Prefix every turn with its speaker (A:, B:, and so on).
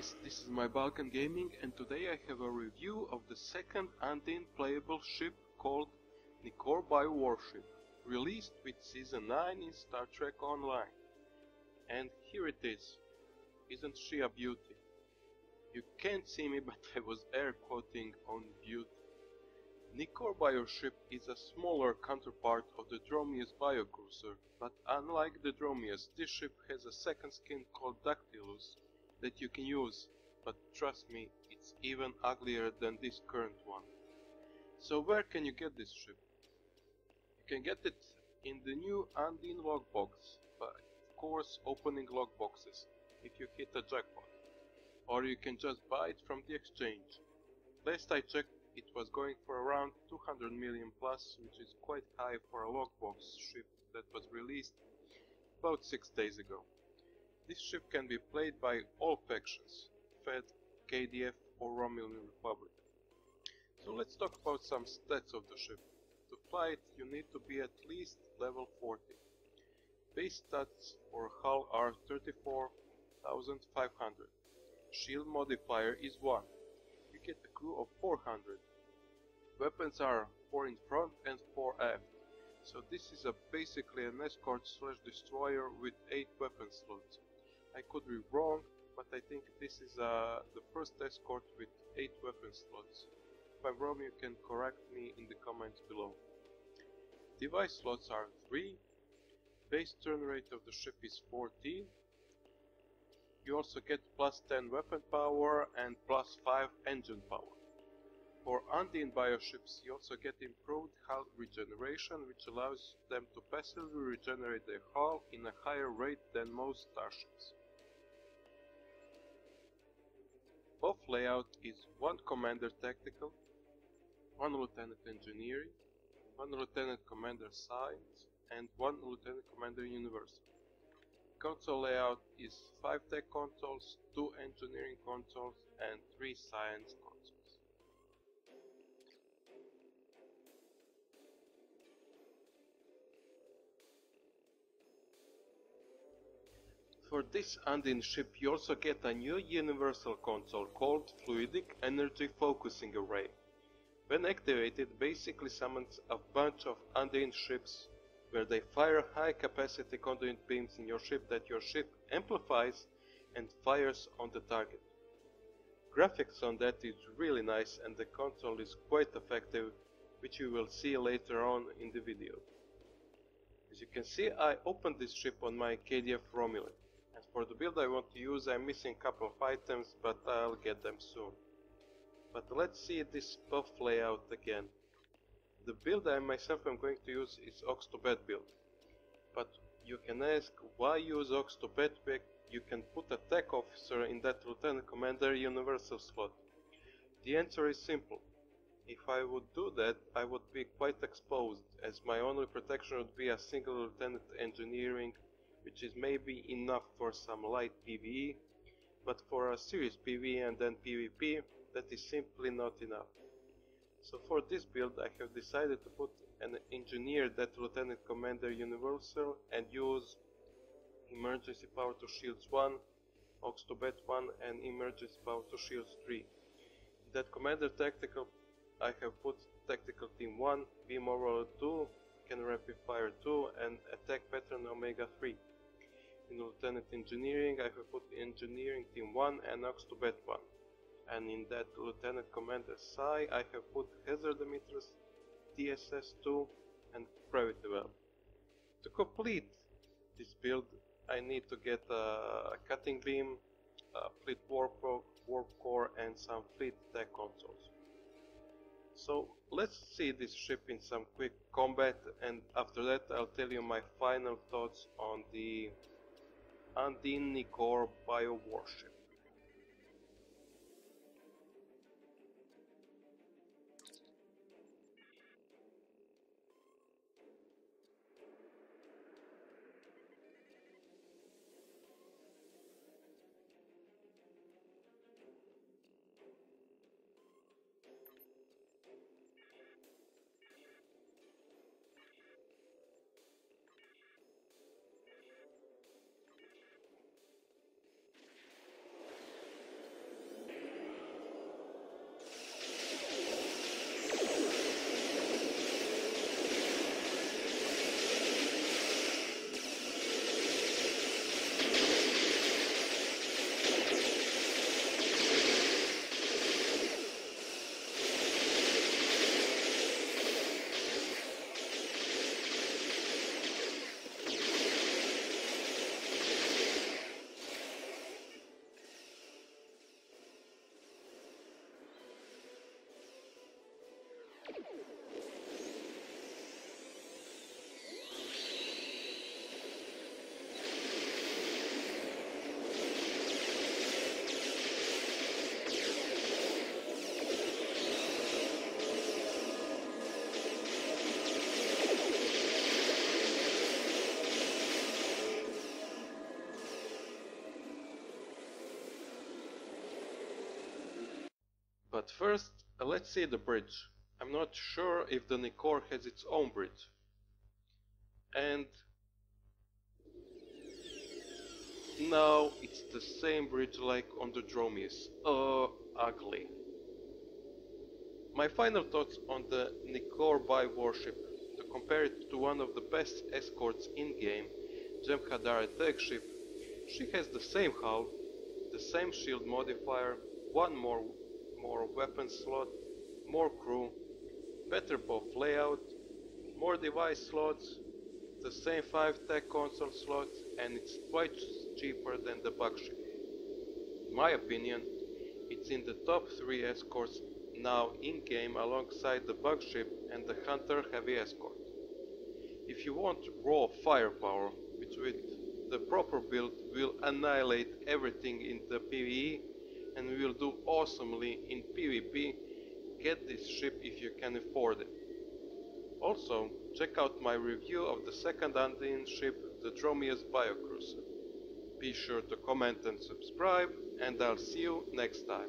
A: guys, this is MyBalkanGaming, and today I have a review of the second Undine playable ship called Nicor Bio-Warship, released with Season 9 in Star Trek Online. And here it is. Isn't she a beauty? You can't see me, but I was air quoting on beauty. Nicor Bio-Warship is a smaller counterpart of the Dromias Bio-Cruiser, but unlike the Dromias, this ship has a second skin called Dactylus that you can use, but trust me, it's even uglier than this current one. So where can you get this ship? You can get it in the new Undine logbox, by of course opening logboxes if you hit a jackpot, or you can just buy it from the exchange. Last I checked, it was going for around 200 million plus, which is quite high for a logbox ship that was released about 6 days ago. This ship can be played by all factions, Fed, KDF or Romulan Republic. So let's talk about some stats of the ship. To fly it you need to be at least level 40. Base stats for hull are 34,500. Shield modifier is 1. You get a crew of 400. Weapons are 4 in front and 4 aft. So this is basically an escort / destroyer with 8 weapon slots. I could be wrong, but I think this is the first escort with 8 weapon slots. If I'm wrong, you can correct me in the comments below. Device slots are 3. Base turn rate of the ship is 14. You also get plus 10 weapon power and plus 5 engine power. For Undine bioships you also get improved hull regeneration, which allows them to passively regenerate their hull in a higher rate than most starships. Buff layout is 1 Commander Tactical, 1 Lieutenant Engineering, 1 Lieutenant Commander Science, and 1 Lieutenant Commander Universal. Console layout is 5 Tech consoles, 2 Engineering consoles, and 3 Science consoles. For this Undine ship you also get a new universal console called Fluidic Energy Focusing Array. When activated, basically summons a bunch of Undine ships where they fire high capacity conduit beams in your ship that your ship amplifies and fires on the target. Graphics on that is really nice and the console is quite effective, which you will see later on in the video. As you can see, I opened this ship on my KDF Romulan. And for the build I want to use, I'm missing a couple of items, but I'll get them soon. But let's see this buff layout again. The build I myself am going to use is Ox to Bed build. But you can ask, why use Ox to Bed when you can put a tech officer in that Lieutenant Commander Universal slot? The answer is simple. If I would do that, I would be quite exposed, as my only protection would be a single Lieutenant Engineering, which is maybe enough for some light PvE, but for a serious PvE and then PvP, that is simply not enough. So for this build I have decided to put an engineer that Lieutenant Commander Universal and use emergency power to shields 1, Ox to Bed 1 and emergency power to shields 3. In that Commander Tactical I have put Tactical Team 1, Beam Overload 2, Can Rapid Fire 2 and Attack Pattern Omega 3. In Lieutenant Engineering I have put Engineering Team 1 and Ox to Bed 1. And in that Lieutenant Commander Psi I have put Hazard Emitters, TSS 2 and Gravity Well. To complete this build I need to get a Cutting Beam, a Fleet Warp Core and some Fleet Tech consoles. So let's see this ship in some quick combat, and after that I'll tell you my final thoughts on the Undine Nicor Bio-Warship. But first, let's see the bridge. I'm not sure if the Nicor has its own bridge. And no, it's the same bridge like on the Dromias. Ugly. My final thoughts on the Nicor Bio-Warship. To compare it to one of the best escorts in-game, Jem'Hadar attack ship, she has the same hull, the same shield modifier, one more weapon slot, more crew, better buff layout, more device slots, the same 5 tech console slots, and it's quite cheaper than the bug ship. In my opinion, it's in the top 3 escorts now in-game alongside the bug ship and the hunter heavy escort. If you want raw firepower, which with the proper build will annihilate everything in the PvE and will do awesomely in PvP, get this ship if you can afford it. Also, check out my review of the second Undine ship, the Dromias Bio-Cruiser. Be sure to comment and subscribe, and I'll see you next time.